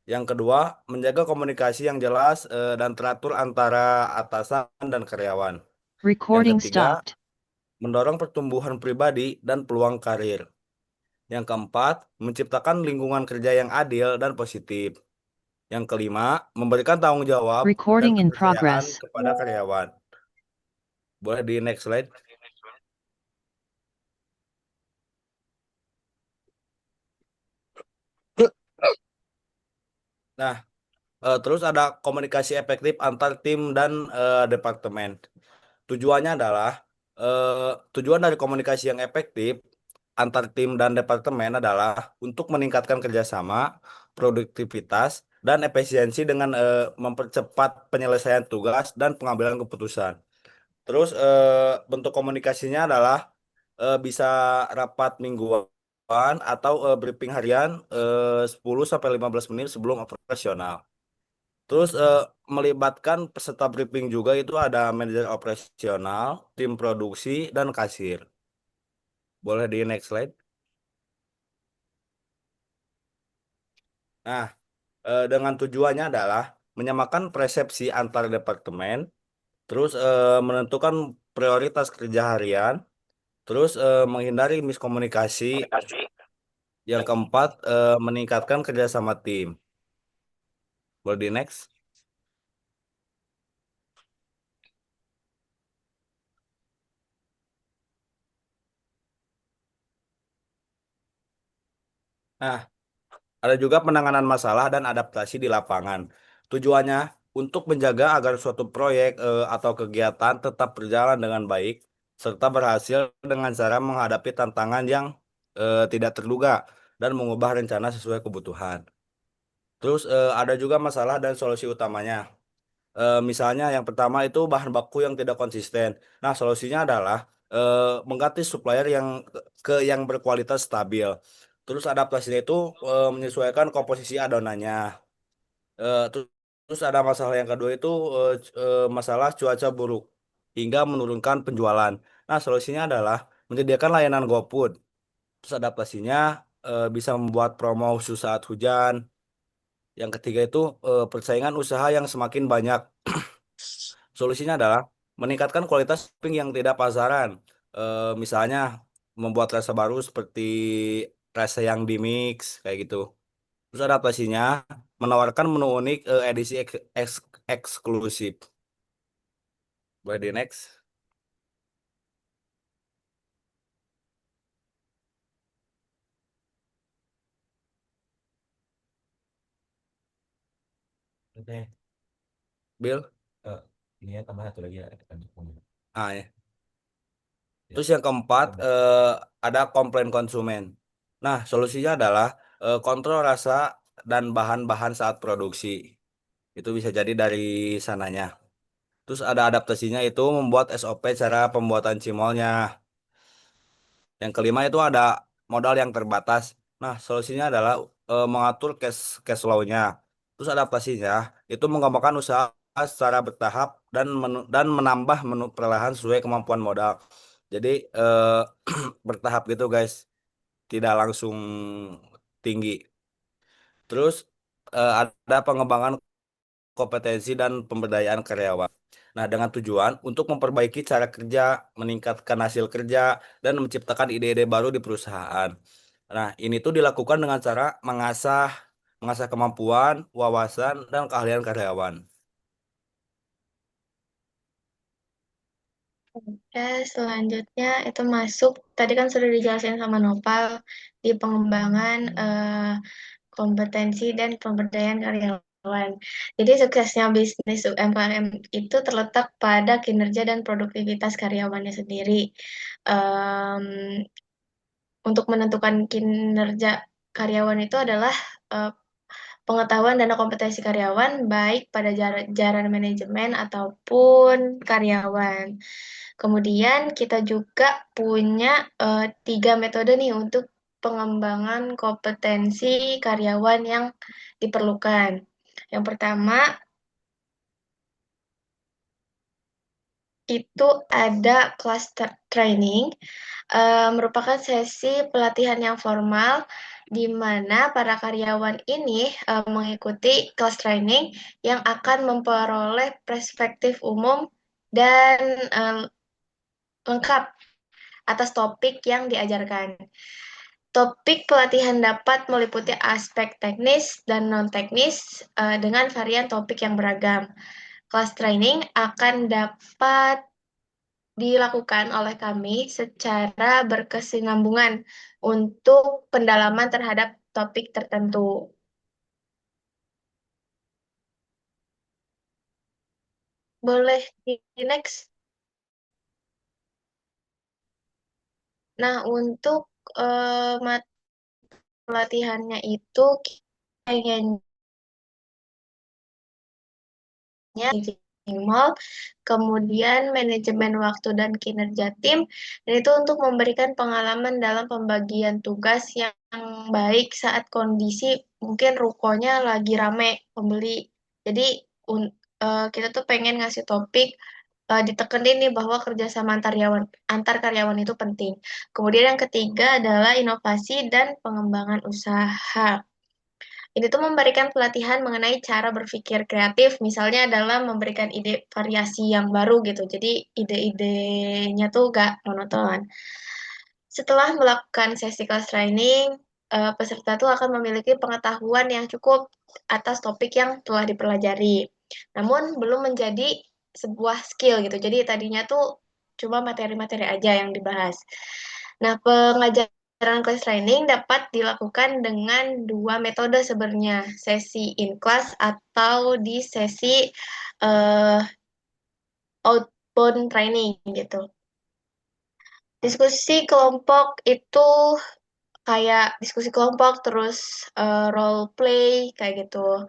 Yang kedua, menjaga komunikasi yang jelas dan teratur antara atasan dan karyawan. Yang Recording ketiga, stopped. mendorong pertumbuhan pribadi dan peluang karir. Yang keempat, menciptakan lingkungan kerja yang adil dan positif. Yang kelima, memberikan tanggung jawab dan Recording in kepercayaan progress. kepada karyawan. Boleh di next slide. Nah, terus ada komunikasi efektif antar tim dan departemen. Tujuannya adalah tujuan dari komunikasi yang efektif antar tim dan departemen adalah untuk meningkatkan kerjasama, produktivitas, dan efisiensi dengan mempercepat penyelesaian tugas dan pengambilan keputusan. Terus bentuk komunikasinya adalah bisa rapat mingguan atau briefing harian 10 sampai 15 menit sebelum operasional. Terus melibatkan peserta briefing juga itu ada manajer operasional, tim produksi, dan kasir. Boleh di next slide. Nah, dengan tujuannya adalah menyamakan persepsi antar departemen, terus menentukan prioritas kerja harian, terus menghindari miskomunikasi. Yang keempat, meningkatkan kerjasama tim. Boleh di next. Nah, ada juga penanganan masalah dan adaptasi di lapangan. Tujuannya untuk menjaga agar suatu proyek atau kegiatan tetap berjalan dengan baik, serta berhasil dengan cara menghadapi tantangan yang tidak terduga dan mengubah rencana sesuai kebutuhan. Terus ada juga masalah dan solusi utamanya. Misalnya yang pertama itu bahan baku yang tidak konsisten. Nah, solusinya adalah mengganti supplier yang yang berkualitas stabil. Terus adaptasinya itu menyesuaikan komposisi adonannya. Terus ada masalah yang kedua itu masalah cuaca buruk hingga menurunkan penjualan. Nah, solusinya adalah menyediakan layanan GoFood. Terus adaptasinya bisa membuat promo khusus saat hujan. Yang ketiga itu persaingan usaha yang semakin banyak. Solusinya adalah meningkatkan kualitas topping yang tidak pasaran. Misalnya membuat rasa baru seperti rasa yang di mix kayak gitu. Terus adaptasinya menawarkan menu unik edisi eksklusif. Boleh di next. Oke. Bill. Ini ya tambah satu lagi ya. Ah ya. Terus yang keempat ada komplain konsumen. Nah, solusinya adalah kontrol rasa dan bahan-bahan saat produksi. Itu bisa jadi dari sananya. Terus ada adaptasinya itu membuat SOP cara pembuatan cimolnya. Yang kelima itu ada modal yang terbatas. Nah, solusinya adalah mengatur cash flow-nya. Terus adaptasinya itu mengembangkan usaha secara bertahap dan menambah menu perlahan sesuai kemampuan modal. Jadi bertahap gitu guys, tidak langsung tinggi. Terus ada pengembangan kompetensi dan pemberdayaan karyawan. Nah, dengan tujuan untuk memperbaiki cara kerja, meningkatkan hasil kerja, dan menciptakan ide-ide baru di perusahaan. Nah, ini tuh dilakukan dengan cara mengasah, mengasah kemampuan, wawasan, dan keahlian karyawan. Oke, selanjutnya itu masuk, tadi kan sudah dijelasin sama Nopal di pengembangan kompetensi dan pemberdayaan karyawan. Jadi suksesnya bisnis UMKM itu terletak pada kinerja dan produktivitas karyawannya sendiri. Em, untuk menentukan kinerja karyawan itu adalah eh, pengetahuan dan kompetensi karyawan baik pada jajaran manajemen ataupun karyawan. Kemudian kita juga punya tiga metode nih untuk pengembangan kompetensi karyawan yang diperlukan. Yang pertama itu ada cluster training, merupakan sesi pelatihan yang formal di mana para karyawan ini mengikuti kelas training yang akan memperoleh perspektif umum dan lengkap atas topik yang diajarkan. Topik pelatihan dapat meliputi aspek teknis dan non-teknis dengan varian topik yang beragam. Kelas training akan dapat dilakukan oleh kami secara berkesinambungan untuk pendalaman terhadap topik tertentu. Boleh di next. Nah, untuk pelatihannya itu pengennya minimal, kemudian manajemen waktu dan kinerja tim, dan itu untuk memberikan pengalaman dalam pembagian tugas yang baik saat kondisi mungkin rukonya lagi rame pembeli. Jadi kita tuh pengen ngasih topik ditekenin nih bahwa kerjasama antar karyawan itu penting. Kemudian yang ketiga adalah inovasi dan pengembangan usaha. Ini tuh memberikan pelatihan mengenai cara berpikir kreatif, misalnya dalam memberikan ide variasi yang baru gitu. Jadi ide-idenya tuh gak monoton. Setelah melakukan sesi kelas training, peserta tuh akan memiliki pengetahuan yang cukup atas topik yang telah dipelajari. Namun belum menjadi sebuah skill gitu. Jadi tadinya tuh cuma materi-materi aja yang dibahas. Nah, pengajaran kelas training dapat dilakukan dengan dua metode sebenarnya, sesi in class atau di sesi uh, outbound training gitu. Diskusi kelompok itu kayak diskusi kelompok, terus role play, kayak gitu.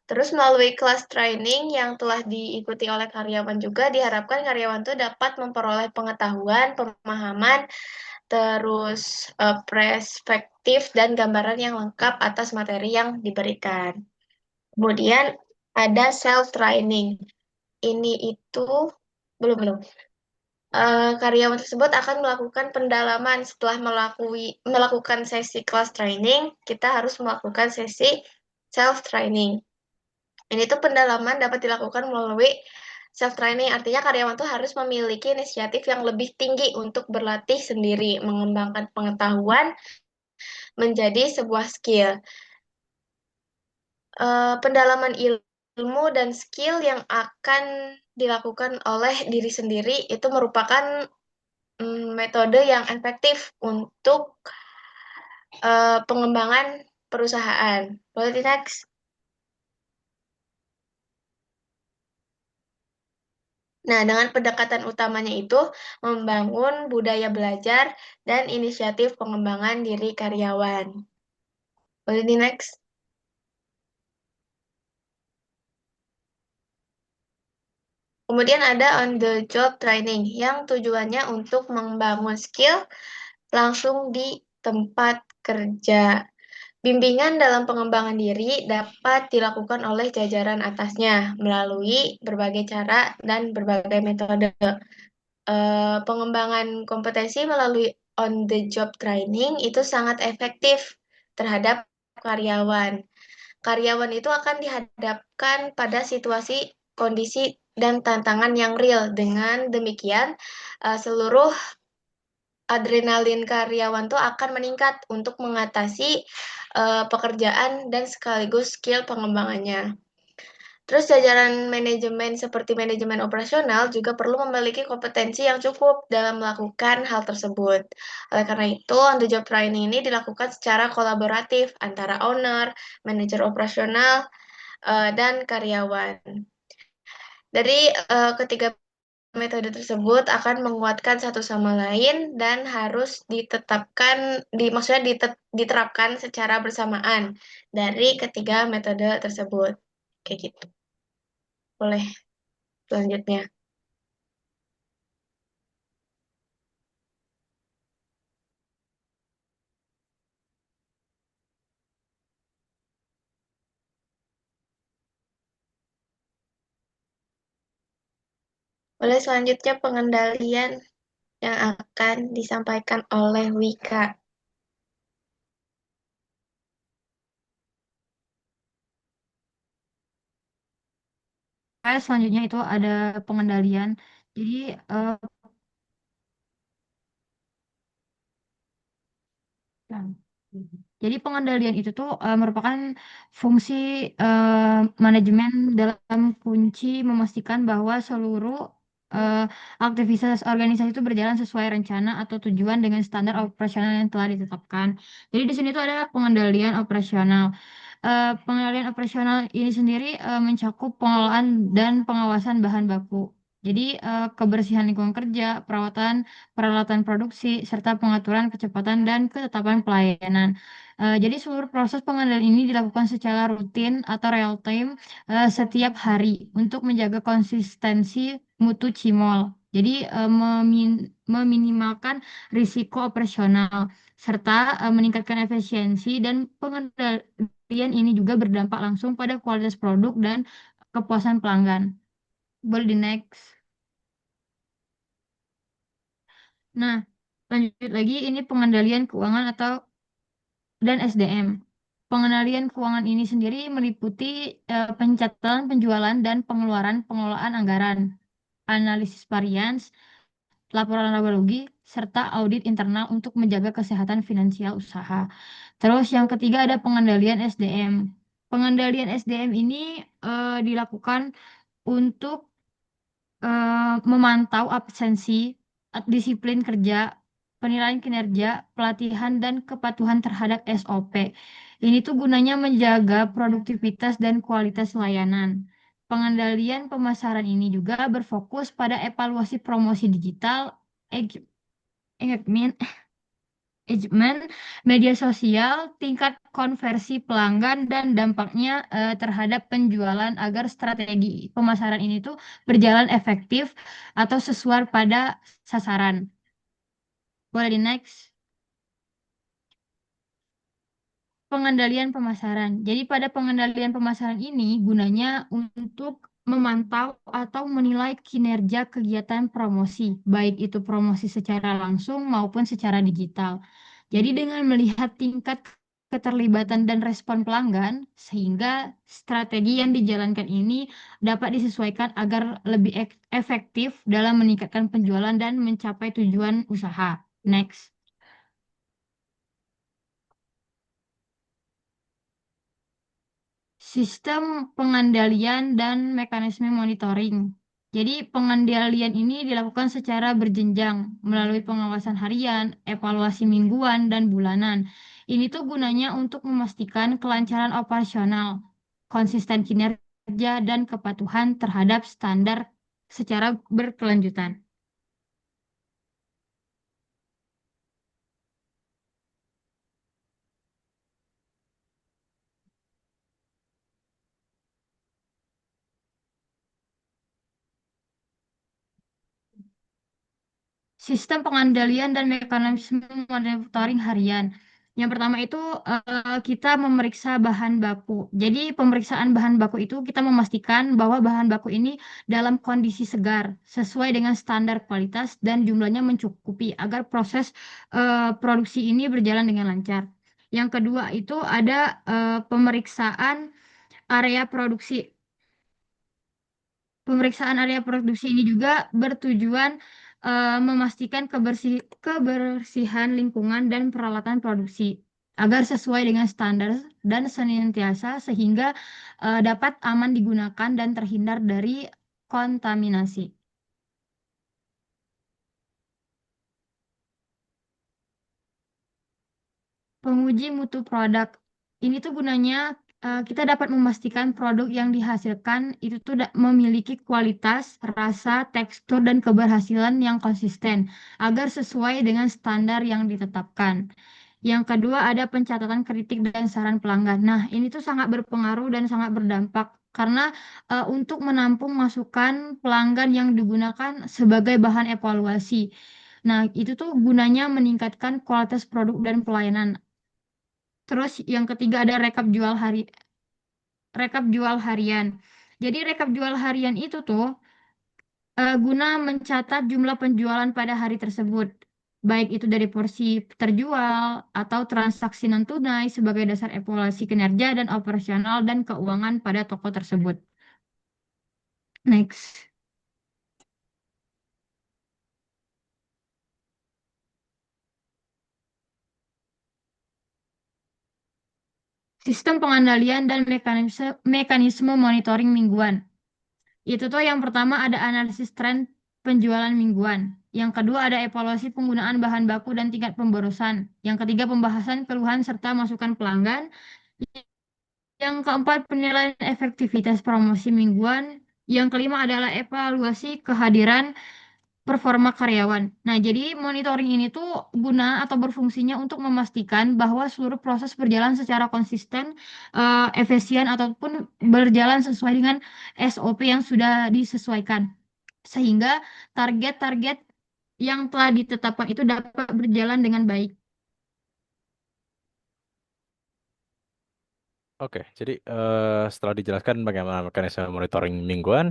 Terus melalui kelas training yang telah diikuti oleh karyawan juga, diharapkan karyawan itu dapat memperoleh pengetahuan, pemahaman, terus perspektif dan gambaran yang lengkap atas materi yang diberikan. Kemudian ada self training. Ini itu belum belum. Karyawan tersebut akan melakukan pendalaman setelah melakukan sesi kelas training, kita harus melakukan sesi self training. Ini tuh pendalaman dapat dilakukan melalui self training, artinya karyawan tuh harus memiliki inisiatif yang lebih tinggi untuk berlatih sendiri, mengembangkan pengetahuan menjadi sebuah skill. Pendalaman ilmu dan skill yang akan dilakukan oleh diri sendiri itu merupakan metode yang efektif untuk pengembangan perusahaan. Boleh di next. Nah, dengan pendekatan utamanya itu membangun budaya belajar dan inisiatif pengembangan diri karyawan. Boleh di next. Kemudian ada on the job training yang tujuannya untuk membangun skill langsung di tempat kerja. Bimbingan dalam pengembangan diri dapat dilakukan oleh jajaran atasnya melalui berbagai cara dan berbagai metode. Pengembangan kompetensi melalui on the job training itu sangat efektif terhadap karyawan. Karyawan itu akan dihadapkan pada situasi, kondisi, dan tantangan yang real. Dengan demikian, seluruh adrenalin karyawan tuh akan meningkat untuk mengatasi pekerjaan dan sekaligus skill pengembangannya. Terus jajaran manajemen seperti manajemen operasional juga perlu memiliki kompetensi yang cukup dalam melakukan hal tersebut. Oleh karena itu, on the job training ini dilakukan secara kolaboratif antara owner, manajer operasional, dan karyawan. Dari ketiga metode tersebut akan menguatkan satu sama lain dan harus maksudnya diterapkan secara bersamaan dari ketiga metode tersebut. Kayak gitu. Boleh selanjutnya. Boleh selanjutnya pengendalian yang akan disampaikan oleh Wika. Selanjutnya itu ada pengendalian. Jadi Nah, jadi pengendalian itu tuh merupakan fungsi manajemen dalam kunci memastikan bahwa seluruh eh, aktivitas organisasi itu berjalan sesuai rencana atau tujuan dengan standar operasional yang telah ditetapkan. Jadi di sini tuh ada pengendalian operasional. Pengendalian operasional ini sendiri mencakup pengelolaan dan pengawasan bahan baku. Jadi kebersihan lingkungan kerja, perawatan peralatan produksi, serta pengaturan kecepatan dan ketetapan pelayanan. Jadi seluruh proses pengendalian ini dilakukan secara rutin atau real time setiap hari untuk menjaga konsistensi mutu cimol. Jadi meminimalkan risiko operasional serta meningkatkan efisiensi, dan pengendalian ini juga berdampak langsung pada kualitas produk dan kepuasan pelanggan. Boleh di next. Nah, lanjut lagi, ini pengendalian keuangan dan SDM. Pengendalian keuangan ini sendiri meliputi pencatatan penjualan dan pengelolaan anggaran, analisis varians, laporan laba rugi, serta audit internal untuk menjaga kesehatan finansial usaha. Terus yang ketiga ada pengendalian SDM. Pengendalian SDM ini dilakukan untuk memantau absensi, disiplin kerja, penilaian kinerja, pelatihan, dan kepatuhan terhadap SOP. Ini tuh gunanya menjaga produktivitas dan kualitas layanan. Pengendalian pemasaran ini juga berfokus pada evaluasi promosi digital, engagement, engagement, media sosial, tingkat konversi pelanggan, dan dampaknya terhadap penjualan agar strategi pemasaran ini tuh berjalan efektif atau sesuai pada sasaran. Boleh di next. Pengendalian pemasaran. Jadi pada pengendalian pemasaran ini gunanya untuk memantau atau menilai kinerja kegiatan promosi, baik itu promosi secara langsung maupun secara digital. Jadi dengan melihat tingkat keterlibatan dan respon pelanggan, sehingga strategi yang dijalankan ini dapat disesuaikan agar lebih efektif dalam meningkatkan penjualan dan mencapai tujuan usaha. Next. Sistem pengendalian dan mekanisme monitoring. Jadi pengendalian ini dilakukan secara berjenjang melalui pengawasan harian, evaluasi mingguan, dan bulanan. Ini tuh gunanya untuk memastikan kelancaran operasional, konsisten kinerja, dan kepatuhan terhadap standar secara berkelanjutan. Sistem pengendalian dan mekanisme monitoring harian. Yang pertama itu kita memeriksa bahan baku. Jadi pemeriksaan bahan baku itu kita memastikan bahwa bahan baku ini dalam kondisi segar, sesuai dengan standar kualitas dan jumlahnya mencukupi agar proses produksi ini berjalan dengan lancar. Yang kedua itu ada pemeriksaan area produksi. Pemeriksaan area produksi ini juga bertujuan memastikan kebersihan lingkungan dan peralatan produksi agar sesuai dengan standar dan senantiasa, sehingga dapat aman digunakan dan terhindar dari kontaminasi. Penguji mutu produk. Ini tuh gunanya kita dapat memastikan produk yang dihasilkan itu tuh memiliki kualitas, rasa, tekstur, dan keberhasilan yang konsisten agar sesuai dengan standar yang ditetapkan. Yang kedua ada pencatatan kritik dan saran pelanggan. Nah, ini tuh sangat berpengaruh dan sangat berdampak karena untuk menampung masukan pelanggan yang digunakan sebagai bahan evaluasi. Nah, itu tuh gunanya meningkatkan kualitas produk dan pelayanan. Terus yang ketiga ada rekap jual harian. Jadi rekap jual harian itu tuh guna mencatat jumlah penjualan pada hari tersebut, baik itu dari porsi terjual atau transaksi non tunai sebagai dasar evaluasi kinerja dan operasional dan keuangan pada toko tersebut. Next. Sistem pengendalian dan mekanisme monitoring mingguan. Itu tuh yang pertama ada analisis tren penjualan mingguan. Yang kedua ada evaluasi penggunaan bahan baku dan tingkat pemborosan. Yang ketiga pembahasan keluhan serta masukan pelanggan. Yang keempat penilaian efektivitas promosi mingguan. Yang kelima adalah evaluasi kehadiran performa karyawan. Nah, jadi monitoring ini tuh guna atau berfungsinya untuk memastikan bahwa seluruh proses berjalan secara konsisten, efisien ataupun berjalan sesuai dengan SOP yang sudah disesuaikan. Sehingga target-target yang telah ditetapkan itu dapat berjalan dengan baik. Oke, jadi setelah dijelaskan bagaimana mekanisme monitoring mingguan,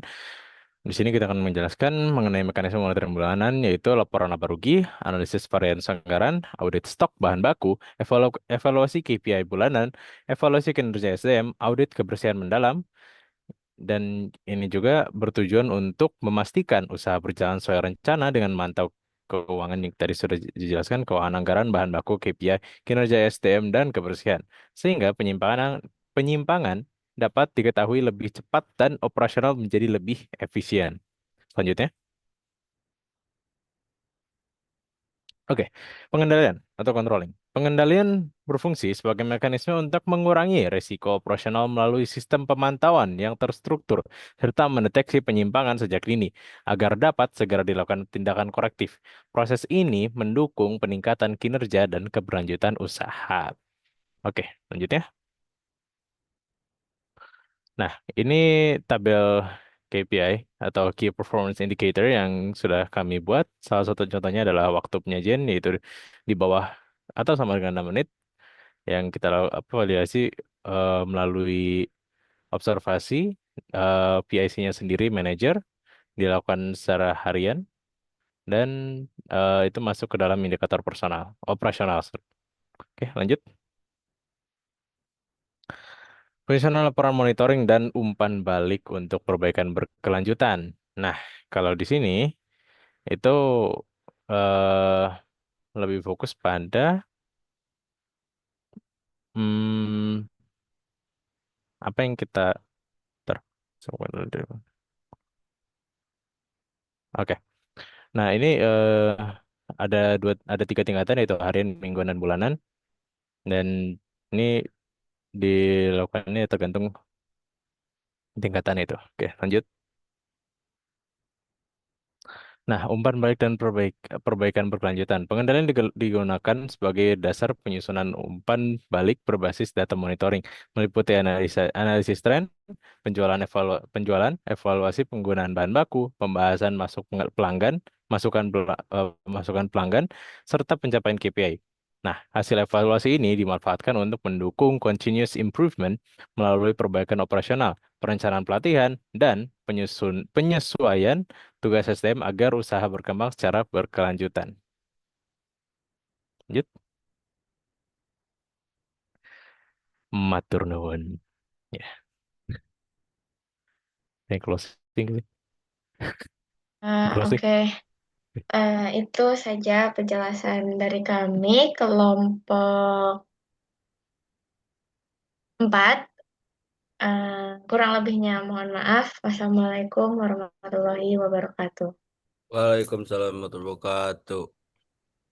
di sini kita akan menjelaskan mengenai mekanisme monitoring bulanan, yaitu laporan laba rugi, analisis varians anggaran, audit stok bahan baku, evaluasi KPI bulanan, evaluasi kinerja SDM, audit kebersihan mendalam, dan ini juga bertujuan untuk memastikan usaha berjalan sesuai rencana dengan mantau keuangan yang tadi sudah dijelaskan, keuangan anggaran, bahan baku, KPI, kinerja SDM, dan kebersihan. Sehingga penyimpangan dapat diketahui lebih cepat dan operasional menjadi lebih efisien. Selanjutnya, oke, pengendalian atau controlling. Pengendalian berfungsi sebagai mekanisme untuk mengurangi risiko operasional melalui sistem pemantauan yang terstruktur serta mendeteksi penyimpangan sejak dini agar dapat segera dilakukan tindakan korektif. Proses ini mendukung peningkatan kinerja dan keberlanjutan usaha. Oke, lanjutnya. Nah, ini tabel KPI atau Key Performance Indicator yang sudah kami buat. Salah satu contohnya adalah waktu penyajian, yaitu di bawah atau sama dengan 6 menit yang kita evaluasi melalui observasi PIC-nya sendiri, manajer, dilakukan secara harian, dan itu masuk ke dalam indikator personal, operasional. Oke, lanjut. Penyusunan laporan monitoring dan umpan balik untuk perbaikan berkelanjutan. Nah, kalau di sini itu eh, lebih fokus pada hmm, apa yang kita ter. Oke. Nah, ini ada tiga tingkatan, yaitu harian, mingguan, dan bulanan. Dan ini dilakukannya tergantung tingkatan itu. Oke, lanjut. Nah, umpan balik dan perbaikan berkelanjutan. Pengendalian digunakan sebagai dasar penyusunan umpan balik berbasis data monitoring, meliputi analisis tren, penjualan, evaluasi penggunaan bahan baku, pembahasan masukan pelanggan, serta pencapaian KPI. Nah, hasil evaluasi ini dimanfaatkan untuk mendukung continuous improvement melalui perbaikan operasional, perencanaan pelatihan, dan penyesuaian tugas SDM agar usaha berkembang secara berkelanjutan. Lanjut. Matur nuwun. Ya, yang closing sih. Closing. Oke. Itu saja penjelasan dari kami kelompok 4. Kurang lebihnya mohon maaf. Wassalamualaikum warahmatullahi wabarakatuh. Waalaikumsalam warahmatullahi wabarakatuh.